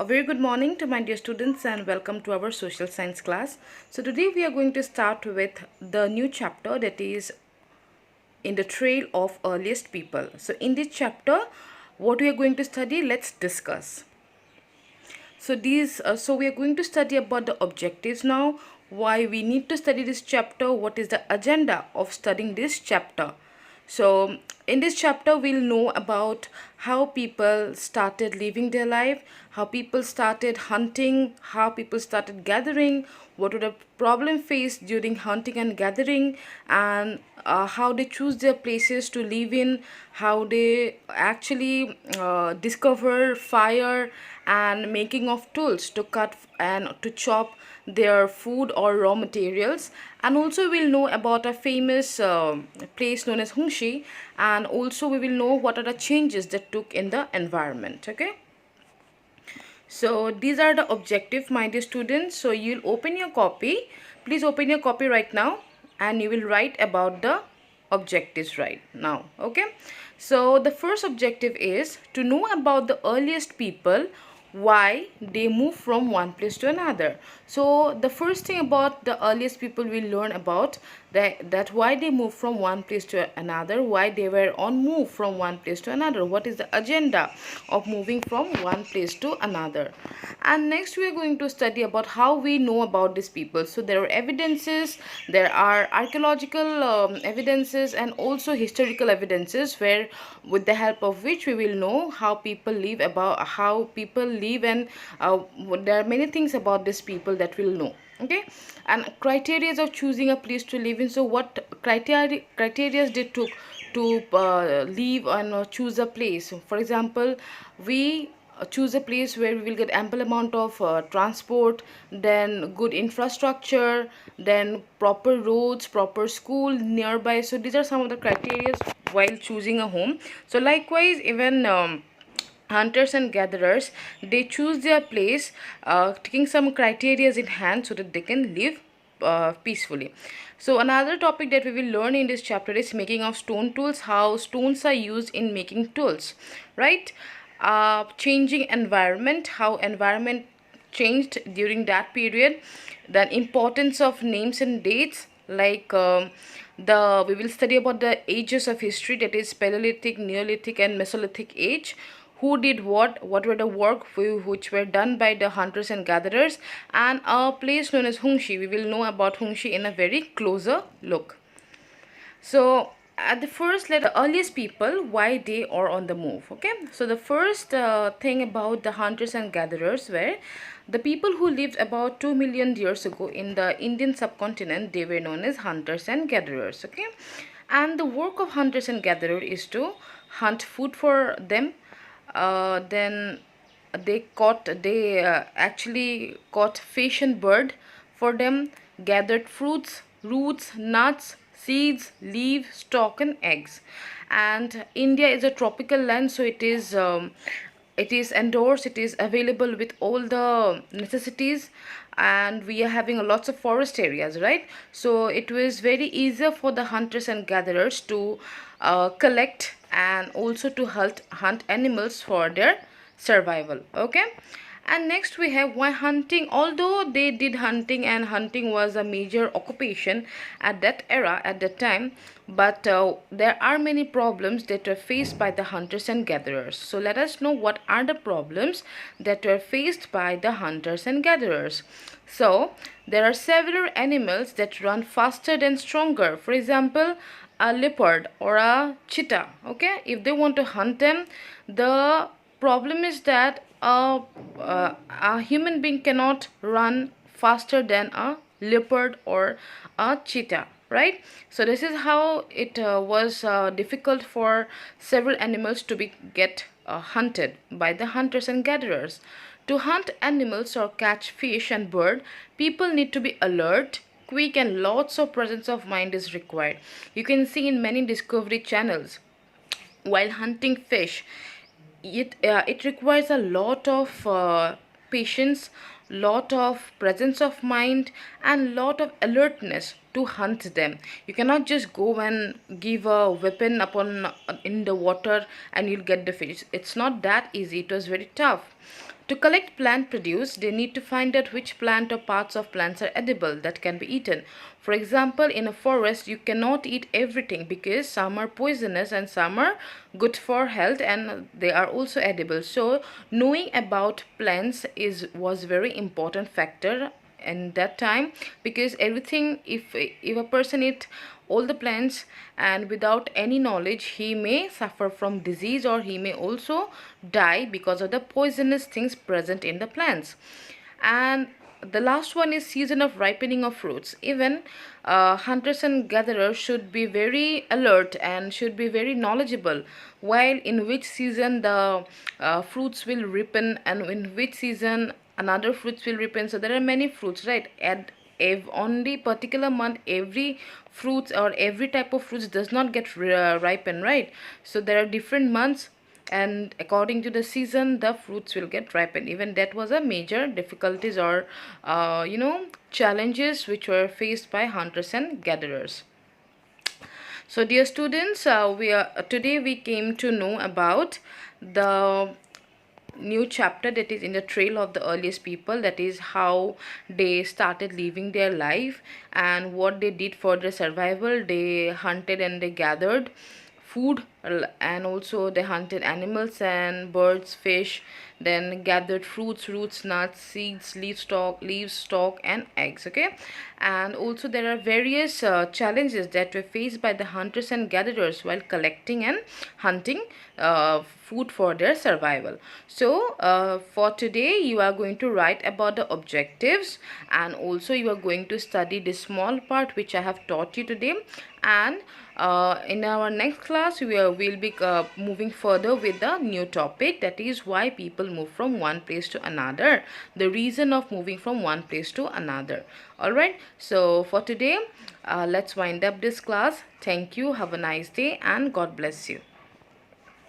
A very good morning to my dear students and welcome to our social science class. So today we are going to start with the new chapter, that is in the trail of earliest people. So in this chapter, what we are going to study, let's discuss. So we are going to study about the objectives now, why we need to study this chapter, what is the agenda of studying this chapter. So in this chapter we'll know about how people started living their life, how people started hunting, how people started gathering, what were the problem faced during hunting and gathering, and how they choose their places to live in, how they actually discover fire and making of tools to cut and to chop their food or raw materials. And also we'll know about a famous place known as Hungshi, and also we will know what are the changes that took in the environment. Okay, so these are the objective, my dear students. So you'll open your copy. Please open your copy right now and you will write about the objectives right now. Okay, so the first objective is to know about the earliest people, why they move from one place to another. So the first thing about the earliest people we learn about that why they move from one place to another, why they were on move from one place to another, what is the agenda of moving from one place to another. And next we are going to study about how we know about these people. So there are evidences, there are archaeological evidences and also historical evidences, where with the help of which we will know how people live, about how people live, and there are many things about these people that we'll know. Okay, and criteria of choosing a place to live in. So what criteria they took to live and choose a place. For example, we choose a place where we will get ample amount of transport, then good infrastructure, then proper roads, proper school nearby. So these are some of the criteria while choosing a home. So likewise, even hunters and gatherers, they choose their place taking some criteria in hand so that they can live peacefully. So another topic that we will learn in this chapter is making of stone tools, how stones are used in making tools, right? Changing environment, how environment changed during that period, the importance of names and dates, like the we will study about the ages of history, that is Paleolithic, Neolithic and Mesolithic age, who did what were the work which were done by the hunters and gatherers, and a place known as Hungshi. We will know about Hungshi in a very closer look. So at the first, let the earliest people, why they are on the move. Okay, so the first thing about the hunters and gatherers were the people who lived about 2 million years ago in the Indian subcontinent. They were known as hunters and gatherers. Okay, and the work of hunters and gatherers is to hunt food for them. Then they actually caught fish and bird for them, gathered fruits, roots, nuts, seeds, leaves, stalk and eggs. And India is a tropical land, so it is indoors, it is available with all the necessities, and we are having lots of forest areas, right? So it was very easier for the hunters and gatherers to collect and also to hunt animals for their survival. Okay, and next we have why hunting. Although they did hunting, and hunting was a major occupation at that era, at that time, but there are many problems that were faced by the hunters and gatherers. So let us know what are the problems that were faced by the hunters and gatherers. So there are several animals that run faster than stronger. For example, a leopard or a cheetah. Okay, if they want to hunt them, the problem is that a human being cannot run faster than a leopard or a cheetah, right? So this is how it was difficult for several animals to be get hunted by the hunters and gatherers. To hunt animals or catch fish and bird, people need to be alert, quick, and lots of presence of mind is required. You can see in many discovery channels, while hunting fish, it requires a lot of patience, lot of presence of mind, and lot of alertness to hunt them. You cannot just go and give a weapon upon in the water and you'll get the fish. It's not that easy. It was very tough. To collect plant produce, they need to find out which plant or parts of plants are edible that can be eaten. For example, in a forest, you cannot eat everything because some are poisonous and some are good for health and they are also edible. So knowing about plants was very important factor in that time, because everything, if a person eat all the plants and without any knowledge, he may suffer from disease or he may also die because of the poisonous things present in the plants. And the last one is season of ripening of fruits. Even hunters and gatherers should be very alert and should be very knowledgeable while in which season the fruits will ripen and in which season another fruits will ripen. So there are many fruits, right? And if only particular month every fruits or every type of fruits does not get ripen, right? So there are different months and according to the season the fruits will get ripened. Even that was a major difficulties or challenges which were faced by hunters and gatherers. So dear students, today we came to know about the new chapter, that is in the trail of the earliest people, that is how they started living their life and what they did for their survival. They hunted and they gathered food, and also they hunted animals and birds, fish, then gathered fruits, roots, nuts, seeds, leaves, stalk and eggs. Okay, and also there are various challenges that were faced by the hunters and gatherers while collecting and hunting food for their survival. So for today you are going to write about the objectives, and also you are going to study this small part which I have taught you today. And in our next class will be moving further with the new topic, that is why people move from one place to another, the reason of moving from one place to another. All right, so for today let's wind up this class. Thank you, have a nice day, and God bless you.